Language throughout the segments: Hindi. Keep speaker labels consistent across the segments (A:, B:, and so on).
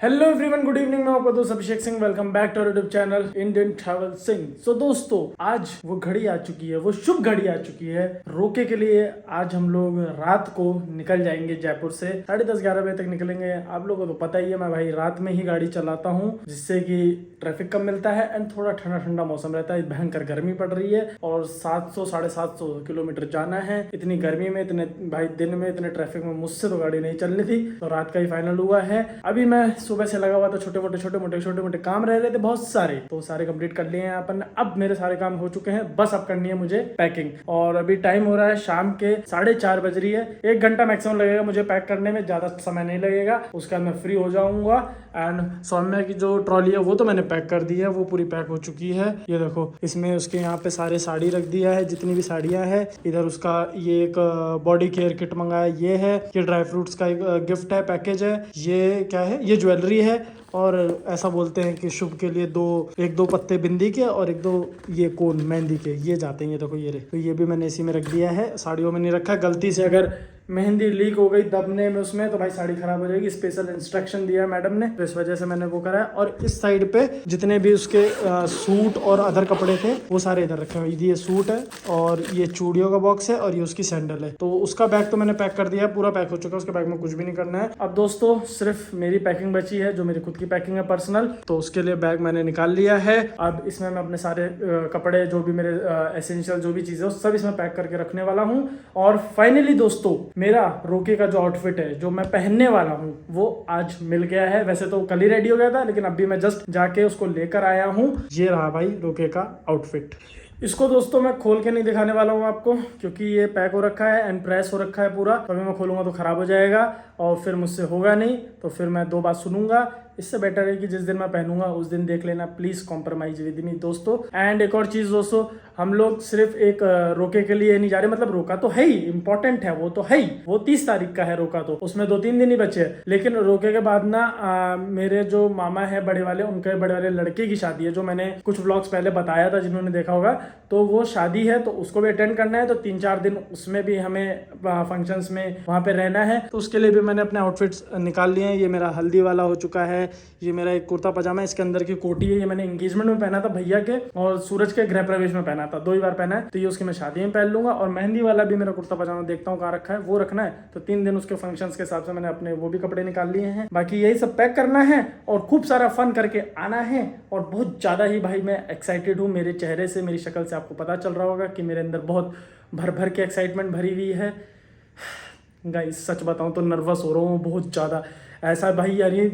A: Hello everyone, good evening. मैं आपका दोस्त Abhishek Singh. Welcome back to YouTube channel Indian travel Singh. So दोस्तों, आज वो घड़ी आ चुकी है, वो शुभ घड़ी आ चुकी है रोके के लिए। आज हम लोग रात को निकल जाएंगे जयपुर से। 10:30-11 बजे तक निकलेंगे। आप लोगों को तो पता ही है, मैं भाई रात में ही गाड़ी चलाता हूँ, जिससे कि ट्रैफिक कम मिलता है एंड थोड़ा ठंडा ठंडा मौसम रहता है। भयंकर गर्मी पड़ रही है और 700-750 किलोमीटर जाना है। इतनी गर्मी में, इतने भाई दिन में, इतने ट्रैफिक में मुझसे तो गाड़ी नहीं चलनी थी। तो रात का ही फाइनल हुआ है। अभी मैं सुबह से लगा हुआ था, छोटे मोटे काम रह रहे थे बहुत सारे, तो सारे कंप्लीट कर लिए हैं अपन। अब मेरे सारे काम हो चुके हैं, बस अब करनी है मुझे पैकिंग। और अभी टाइम हो रहा है शाम के 4:30 बज रही है। 1 घंटा मैक्सिमम लगेगा मुझे पैक करने में, ज्यादा समय नहीं लगेगा। उसके बाद मैं फ्री हो जाऊंगा। एंड सौम्या की जो ट्रॉली है वो तो मैंने पैक कर दी है, वो पूरी पैक हो चुकी है। ये देखो, इसमें उसके यहाँ पे सारे साड़ी रख दिया है, जितनी भी साड़ियाँ है। इधर उसका ये एक बॉडी केयर किट मंगाया, ये है। ये ड्राई फ्रूट्स का एक गिफ्ट है, पैकेज है। ये क्या है? ये ज्वेलरी है। और ऐसा बोलते हैं कि शुभ के लिए एक दो पत्ते बिंदी के और एक दो ये कोन मेहंदी के, ये जाते हैं। ये देखो, ये रहे। तो ये भी मैंने इसी में रख दिया है, साड़ियों में नहीं रखा। गलती से अगर मेहंदी लीक हो गई दबने में उसमें, तो भाई साड़ी खराब हो जाएगी। स्पेशल इंस्ट्रक्शन दिया है मैडम ने, तो इस वजह से मैंने वो करा है। और इस साइड पे जितने भी उसके सूट और अदर कपड़े थे वो सारे इधर रखे हुए। ये सूट है और ये चूड़ियों का बॉक्स है और ये उसकी सैंडल है। तो उसका बैग तो मैंने पैक कर दिया है, पूरा पैक हो चुका है। उसके बैग में कुछ भी नहीं करना है। अब दोस्तों सिर्फ मेरी पैकिंग बची है, जो मेरी खुद की पैकिंग है पर्सनल। तो उसके लिए बैग मैंने निकाल लिया है। अब इसमें मैं अपने सारे कपड़े, जो भी मेरे एसेंशियल जो भी चीजें हैं, सब इसमें पैक करके रखने वाला हूँ। और फाइनली दोस्तों, मेरा रोके का जो आउटफिट है, जो मैं पहनने वाला हूँ, वो आज मिल गया है। वैसे तो कल ही रेडी हो गया था, लेकिन अभी मैं जस्ट जाके उसको लेकर आया हूँ। ये रहा भाई रोके का आउटफिट। इसको दोस्तों मैं खोल के नहीं दिखाने वाला हूँ आपको, क्योंकि ये पैक हो रखा है एंड प्रेस हो रखा है पूरा। तो अभी मैं खोलूंगा तो खराब हो जाएगा और फिर मुझसे होगा नहीं, तो फिर मैं 2 बात सुनूंगा। इससे बेटर है कि जिस दिन मैं पहनूंगा उस दिन देख लेना, प्लीज कॉम्प्रोमाइज विद मी दोस्तों। एंड एक और चीज दोस्तों, हम लोग सिर्फ एक रोके के लिए नहीं जा रहे। मतलब रोका तो है ही, इंपॉर्टेंट है, वो तो है ही। वो 30 तारीख का है रोका, तो उसमें 2-3 दिन ही बचे हैं। लेकिन रोके के बाद ना मेरे जो मामा है बड़े वाले, उनके बड़े वाले लड़के की शादी है, जो मैंने कुछ व्लॉग्स पहले बताया था, जिन्होंने देखा होगा। तो वो शादी है, तो उसको भी अटेंड करना है। तो 3-4 दिन उसमें भी हमें फंक्शंस में वहां पे रहना है। तो उसके लिए भी मैंने अपने आउटफिट्स निकाल लिए हैं। ये मेरा हल्दी वाला हो चुका है। ये मेरा एक कुर्ता पजामा है, इसके अंदर की कोटी है। ये मैंने एंगेजमेंट में पहना था भैया के, और सूरज के गृह प्रवेश में पहना था। 2 ही बार पहना है। तो ये उसकी मैं शादी में पहन लूंगा। और मेहंदी वाला भी मेरा कुर्ता पजामा देखता हूँ कहाँ रखा है, वो रखना है। तो 3 दिन उसके फंक्शंस के हिसाब से मैंने अपने वो भी कपड़े निकाल लिए हैं। बाकी यही सब पैक करना है और खूब सारा फन करके आना है। और बहुत ज्यादा ही भाई मैं एक्साइटेड हूँ। मेरे चेहरे से, मेरी शक्ल से आपको पता चल रहा होगा कि मेरे अंदर बहुत भर भर के एक्साइटमेंट भरी हुई है। गाइस सच बताऊं तो नर्वस हो रहा हूँ बहुत ज्यादा। ऐसा भाई यार, ये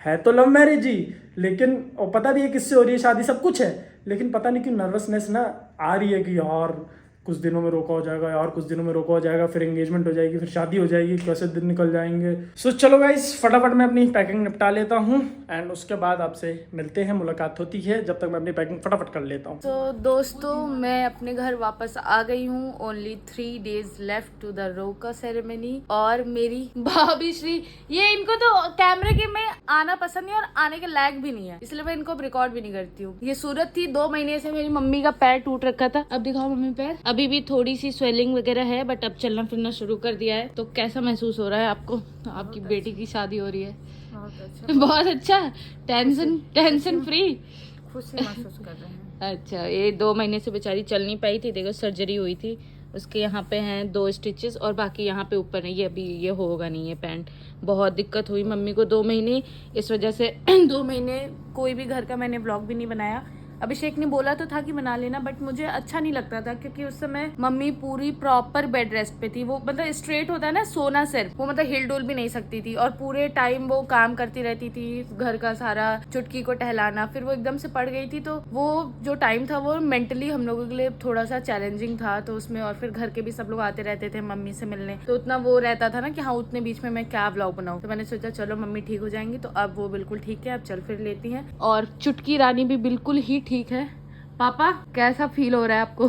A: है तो लव मैरिज ही, लेकिन और पता भी है किससे हो रही है शादी, सब कुछ है। लेकिन पता नहीं क्यों नर्वसनेस ना आ रही है कि यार कुछ दिनों में रोका हो जाएगा, यार कुछ दिनों में रोका हो जाएगा, फिर एंगेजमेंट हो जाएगी, फिर शादी हो जाएगी, कैसे दिन निकल जाएंगे। सो चलो गाइस, फटाफट मैं अपनी पैकिंग निपटा लेता हूँ एंड उसके बाद आपसे मिलते हैं, मुलाकात होती है। जब तक मैं अपनी पैकिंग फटाफट कर लेता हूँ।
B: तो दोस्तों, मैं अपने घर वापस आ गई हूँ। Only 3 days left to the roka ceremony. और मेरी भाभी श्री, ये इनको तो कैमरे के में आना पसंद नहीं और आने के लायक भी नहीं है, इसलिए मैं इनको रिकॉर्ड भी नहीं करती हूँ। ये सूरत थी, 2 महीने से मेरी मम्मी का पैर टूट रखा था। अब दिखाओ मम्मी पैर। अभी भी थोड़ी सी स्वेलिंग वगैरह है, बट अब चलना फिरना शुरू कर दिया है। तो कैसा महसूस हो रहा है आपको? आपकी बेटी की शादी हो रही है। बहुत अच्छा। टेंशन फ्री
C: खुशी महसूस कर रहे हैं।
B: अच्छा, ये 2 महीने से बेचारी चल नहीं पाई थी। देखो, सर्जरी हुई थी उसके। यहाँ पे हैं 2 स्टिचेस और बाकी यहाँ पे ऊपर है। ये अभी ये होगा नहीं, ये पैंट। बहुत दिक्कत हुई मम्मी को 2 महीने, इस वजह से 2 महीने कोई भी घर का मैंने व्लॉग भी नहीं बनाया। अभिषेक ने बोला तो था कि बना लेना, बट मुझे अच्छा नहीं लगता था, क्योंकि उस समय मम्मी पूरी प्रॉपर बेड रेस्ट पे थी। वो मतलब स्ट्रेट होता है ना सोना सिर्फ, वो मतलब हिल डुल भी नहीं सकती थी। और पूरे टाइम वो काम करती रहती थी, घर का सारा, चुटकी को टहलाना। फिर वो एकदम से पड़ गई थी, तो वो जो टाइम था वो मेंटली हम लोगों के लिए थोड़ा सा चैलेंजिंग था। तो उसमें और फिर घर के भी सब लोग आते रहते थे मम्मी से मिलने, तो उतना वो रहता था ना कि हाँ उतने बीच में मैं क्या व्लॉग बनाऊं। तो मैंने सोचा चलो मम्मी ठीक हो जाएंगी, तो अब वो बिल्कुल ठीक है, अब चल फिर लेती हैं। और चुटकी रानी भी बिल्कुल ही ठीक है। पापा कैसा फील हो रहा है आपको?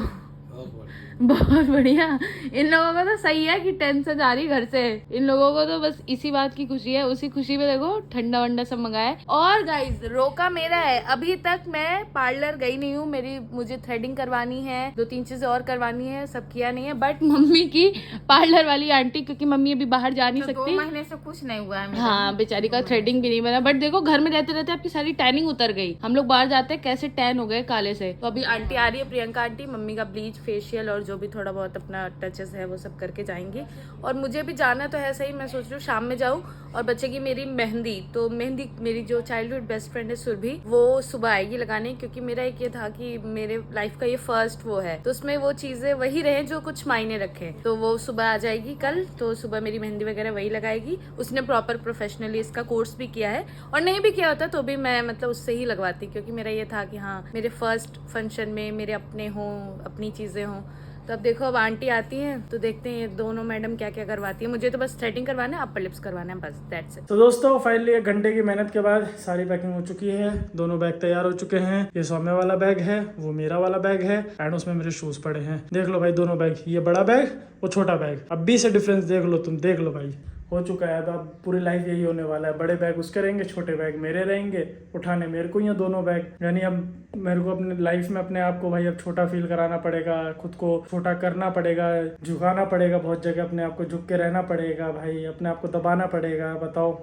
B: बहुत बढ़िया। इन लोगों को तो सही है कि टेंशन आ रही घर से, इन लोगों को तो बस इसी बात की खुशी है। उसी खुशी में देखो ठंडा वंडा सब मंगाया है। और गाइज रोका मेरा है, अभी तक मैं पार्लर गई नहीं हूँ। मुझे थ्रेडिंग करवानी है, 2-3 चीजें और करवानी है, सब किया नहीं है। बट मम्मी की पार्लर वाली आंटी, क्योंकि मम्मी अभी बाहर जा नहीं
C: तो
B: सकती,
C: 2 महीने से कुछ नहीं हुआ है मेरा।
B: हाँ बेचारी का थ्रेडिंग भी नहीं बना। बट देखो घर में रहते रहते आपकी सारी टैनिंग उतर गई। हम लोग बाहर जाते हैं कैसे टैन हो गए काले से। तो अभी आंटी आ रही है, प्रियंका आंटी, मम्मी का ब्लीच, फेशियल और जो भी थोड़ा बहुत अपना टचेस है वो सब करके जाएंगी। और मुझे भी जाना तो है सही, मैं सोच रही हूँ शाम में जाऊँ। और बचेगी मेरी मेहंदी, तो मेहंदी मेरी जो चाइल्डहुड बेस्ट फ्रेंड है सुरभि, वो सुबह आएगी लगाने। क्योंकि मेरा एक ये था कि मेरे लाइफ का ये फर्स्ट वो है, तो उसमें वो चीजें वही रहे जो कुछ मायने रखे। तो वो सुबह आ जाएगी कल, तो सुबह मेरी मेहंदी वगैरह वही लगाएगी। उसने प्रॉपर प्रोफेशनली इसका कोर्स भी किया है, और नहीं भी किया होता तो भी मैं मतलब उससे ही लगवाती, क्योंकि मेरा ये था कि हाँ मेरे फर्स्ट फंक्शन में मेरे अपने हों, अपनी चीजें हों। तो अब देखो अब आंटी आती हैं तो देखते हैं ये दोनों मैडम क्या क्या करवाती है। मुझे तो बस थ्रेडिंग करवाना है, अपर लिप्स करवाना है, बस दैट्स इट।
A: तो दोस्तों फाइनली 1 घंटे की मेहनत के बाद सारी पैकिंग हो चुकी है। दोनों बैग तैयार हो चुके हैं। ये सौम्य वाला बैग है, वो मेरा वाला बैग है, एंड उसमें मेरे शूज पड़े हैं। देख लो भाई दोनों बैग, ये बड़ा बैग, वो छोटा बैग। अब भी से डिफरेंस देख लो, तुम देख लो भाई, हो चुका है। अब पूरी लाइफ यही होने वाला है, बड़े बैग उसके रहेंगे, छोटे बैग मेरे रहेंगे, उठाने मेरे को ही है दोनों बैग। यानी अब मेरे को अपने लाइफ में अपने आप को भाई अब छोटा फील कराना पड़ेगा, खुद को छोटा करना पड़ेगा, झुकाना पड़ेगा, बहुत जगह अपने आप को झुक के रहना पड़ेगा भाई, अपने आप को दबाना पड़ेगा। बताओ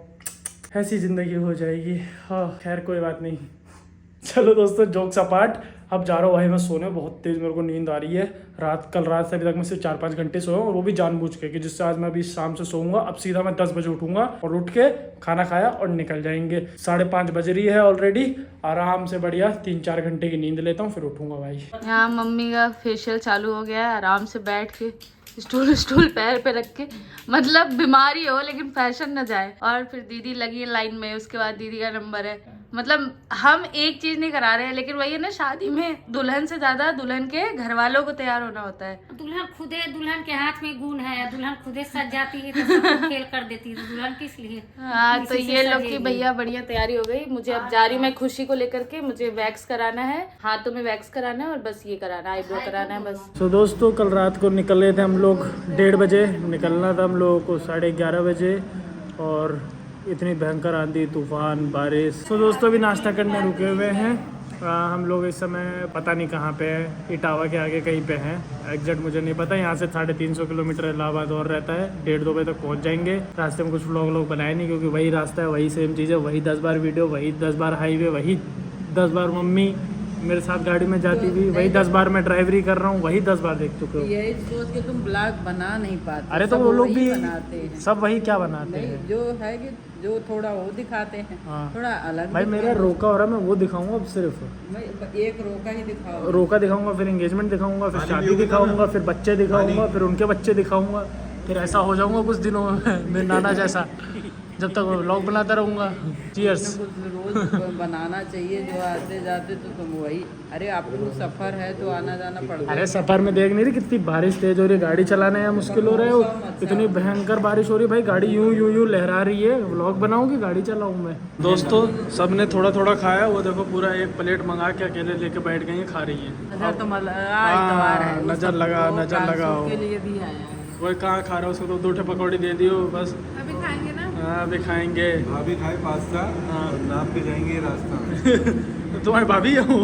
A: ऐसी जिंदगी हो जाएगी। हाँ खैर कोई बात नहीं। चलो दोस्तों जोक्स अपार्ट, अब जा रहा हूँ भाई मैं सोने। बहुत तेज मेरे को नींद आ रही है। कल रात से अभी तक मैं सिर्फ 4-5 घंटे सोया हूँ, और वो भी जानबूझ के, कि जिससे आज मैं अभी शाम से सोऊंगा। अब सीधा मैं 10 बजे उठूंगा, और उठ के खाना खाया और निकल जाएंगे। 5:30 बज रही है ऑलरेडी। आराम से बढ़िया 3-4 घंटे की नींद लेता हूँ, फिर उठूंगा भाई।
B: यहाँ मम्मी का फेशियल चालू हो गया है, आराम से बैठ के स्टूल पैर पे रख के, मतलब बीमारी हो लेकिन फैशन न जाए। और फिर दीदी लगी है लाइन में, उसके बाद दीदी का नंबर है। मतलब हम एक चीज नहीं करा रहे हैं, लेकिन वही है ना, शादी में दुल्हन से ज्यादा दुल्हन के घर वालों को तैयार होना होता है।
D: दुल्हन खुदे, दुल्हन के हाथ में गुण है, दुल्हन खुदे सज जाती है तो सबको खेल कर देती है, तो दुल्हन किस लिए।
B: हाँ तो ये लोग की भैया बढ़िया तैयारी हो गई। मुझे अब जा रही मैं खुशी को लेकर के, मुझे वैक्स कराना है, हाथों में वैक्स कराना है, और बस ये कराना है, आईब्रो कराना है बस।
A: तो दोस्तों कल रात को निकले थे हम लोग 1:30 बजे, निकलना था हम लोगों को 11:30 बजे, और इतनी भयंकर आंधी तूफान बारिश। तो दोस्तों भी नाश्ता करने रुके हुए हैं। हम लोग इस समय पता नहीं कहाँ पे है, इटावा के आगे कहीं पे हैं, एग्जैक्ट मुझे नहीं पता। यहाँ से 350 किलोमीटर इलाहाबाद और रहता है, 1:30-2 बजे तक पहुँच जाएंगे। रास्ते में कुछ व्लॉग बनाए नहीं, क्योंकि वही रास्ता है, वही सेम चीज़ है, वही 10 बार वीडियो, वही 10 बार हाईवे, वही 10 बार मम्मी मेरे साथ गाड़ी में जाती थी, वही 10 बार मैं ड्राइवरी कर रहा हूँ, वही 10 बार देख चुके हो।
E: यही सोच के तुम ब्लॉग बना नहीं पाते।
A: अरे तो वो लोग भी
E: बनाते हैं,
A: सब वही क्या बनाते
E: नहीं
A: हैं,
E: जो है कि जो थोड़ा वो दिखाते हैं,
A: हाँ।
E: थोड़ा अलग
A: भाई मेरा रोका हो रहा है, मैं वो दिखाऊंगा अब सिर्फ।
E: एक रोका ही दिखाओ।
A: रोका दिखाऊंगा, फिर एंगेजमेंट दिखाऊंगा, फिर शादी दिखाऊंगा, फिर बच्चे दिखाऊंगा, फिर उनके बच्चे दिखाऊंगा, फिर ऐसा हो जाऊंगा कुछ दिनों में मेरे नाना जैसा, जब तक व्लॉग बनाता रहूंगा। चीयर्स।
E: कुछ रोज बनाना चाहिए, जो आते जाते तो तुम वही। अरे आपको सफर है तो आना जाना पड़ता है।
A: अरे सफर में देख नहीं रही कितनी बारिश तेज हो रही है, गाड़ी चलाना है मुश्किल हो रहा है, इतनी भयंकर बारिश हो रही है भाई, गाड़ी यूं लहरा रही है। व्लॉग बनाऊंगी, गाड़ी चलाऊं मैं। दोस्तों सबने थोड़ा थोड़ा खाया, वो देखो पूरा एक प्लेट मंगा के अकेले लेके बैठ गई, खा रही है।
E: नजर तो इतवार है,
A: नजर लगाओ
E: के लिए भी आया है।
A: वही कहाँ खा रहा है, उसको तो 2 पकौड़ी दे दियो बस।
C: अभी खाएंगे ना।
A: हाँ अभी खाएंगे।
F: भाभी खाए पास्ता,
A: हाँ।
F: नाप के जाएंगे रास्ता में।
A: तुम्हारी भाभी है वो,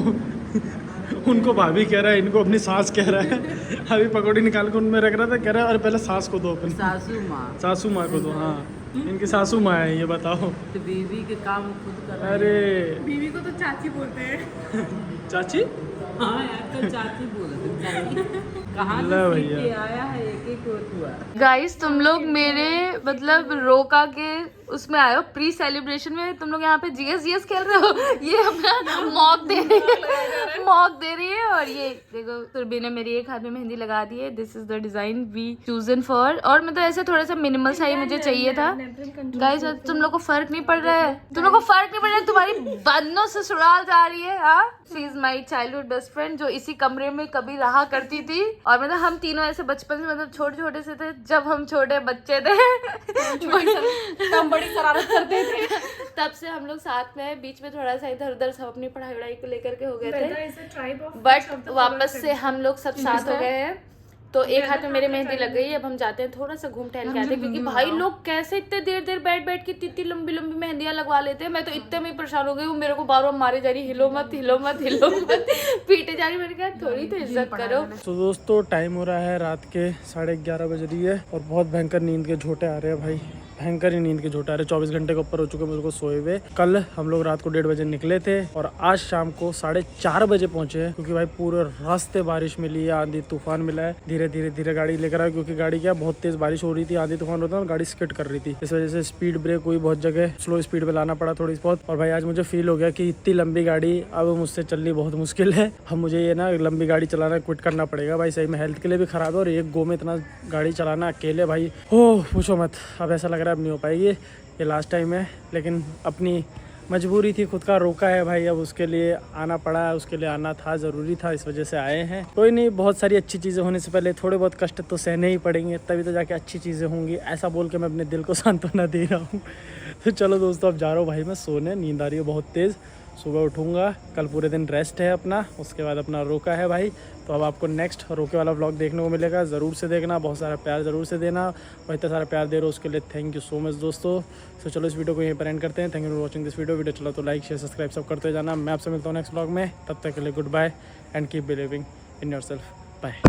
A: उनको भाभी कह रहा है, इनको अपनी सास कह रहा है। अभी पकौड़ी निकाल के उनमें रख रहा था, कह रहा है अरे पहले सास को दो, अपनी सासू माँ को दो। हाँ इनकी सासू माँ है, ये बताओ।
E: तो बीवी के काम खुद कर।
A: अरे
C: बीवी को तो चाची बोलते हैं।
A: चाची,
E: हाँ यार तो चाची बोलते कहाँ
A: ला
E: से
A: भैया।
E: सीख के आया है, एक हुआ।
B: गाइस तुम लोग मेरे मतलब रोका के उसमें आए हो, प्री सेलिब्रेशन में तुम लोग यहाँ पे जीएस खेल रहे हो। ये अपना मॉक दे रही है। और ये देखो सुरभि ने मेरी एक हाथ में मेहंदी लगा दी है। This is the design we chosen for. और मतलब ऐसे थोड़ा सा मिनिमल सा ही मुझे चाहिए था। गाइस तुम लोग को फर्क नहीं पड़ रहा है, तुम्हारी बन्नों से ससुराल जा रही है। हाँ she is my childhood best friend, जो इसी कमरे में कभी रहा करती थी। और मतलब हम तीनों ऐसे बचपन से, मतलब छोटे से थे, जब हम छोटे बच्चे थे
C: हम बड़ी शरारत करते थे।
B: तब से हम लोग साथ में हैं। बीच में थोड़ा सा इधर उधर सब अपनी पढ़ाई को लेकर के हो गए थे,
C: ट्राइब ऑफ
B: बट वापस से हम लोग सब साथ हो गए हैं। तो एक हाथ में मेरे मेहंदी लग गई है। अब हम जाते हैं थोड़ा सा घूम टहल के आते हैं, क्योंकि भाई लोग कैसे इतने देर बैठ के इतनी लंबी मेहंदियां लगवा लेते हैं। मैं तो इतने में परेशान हो गई हूँ, मेरे को बार बार मारे जा रही, हिलो मत पीटे जा रही। मैंने कहा थोड़ी तो इज्जत करो।
A: तो दोस्तों टाइम हो रहा है रात के 11:30 बज रही है और बहुत भयंकर नींद के झोंटे आ रहे हैं भाई, भयंकर ही नींद के झोंटे आ रहे हैं। 24 घंटे के ऊपर हो चुके मुझको सोए हुए। कल हम लोग रात को 1:30 बजे निकले थे और आज शाम को 4:30 बजे पहुंचे हैं, क्योंकि भाई पूरे रास्ते बारिश मिली है, आंधी तूफान मिला है। धीरे गाड़ी लेकर आए, क्योंकि गाड़ी क्या बहुत तेज बारिश हो रही थी, आंधी तूफान होता है, गाड़ी स्किड कर रही थी। इस वजह से स्पीड ब्रेक हुई, बहुत जगह स्लो स्पीड में लाना पड़ा थोड़ी बहुत। और भाई आज मुझे फील हो गया कि इतनी लंबी गाड़ी अब मुझसे चलनी बहुत मुश्किल है। अब मुझे ये ना लंबी गाड़ी चलाना क्विट करना पड़ेगा भाई, सही में हेल्थ के लिए भी खराब है। और एक गो में इतना गाड़ी चलाना अकेले भाई, हो पूछो मत। अब ऐसा लग रहा है अब नहीं हो पाएगी, ये लास्ट टाइम है। लेकिन अपनी मजबूरी थी, खुद का रोका है भाई, अब उसके लिए आना पड़ा है, उसके लिए आना था, ज़रूरी था, इस वजह से आए हैं। कोई नहीं, बहुत सारी अच्छी चीज़ें होने से पहले थोड़े बहुत कष्ट तो सहने ही पड़ेंगे, तभी तो जाके अच्छी चीज़ें होंगी। ऐसा बोल के मैं अपने दिल को सांत्वना दे रहा हूँ। तो चलो दोस्तों अब जा रहा हूँ भाई मैं सोने, नींद आ रही है बहुत तेज़। सुबह उठूँगा, कल पूरे दिन रेस्ट है अपना, उसके बाद अपना रोका है भाई। तो अब आपको नेक्स्ट रोके वाला व्लॉग देखने को मिलेगा, ज़रूर से देखना, बहुत सारा प्यार ज़रूर से देना। और इतना सारा प्यार दे रहे हो उसके लिए थैंक यू सो मच दोस्तों। तो चलो इस वीडियो को यहीं पर एंड करते हैं। Thank you for watching this video चला तो लाइक शेयर सब्सक्राइब सब करते जाना। मैं आपसे मिलता हूँ नेक्स्ट व्लॉग में, तब तक के लिए goodbye and keep believing in yourself. Bye.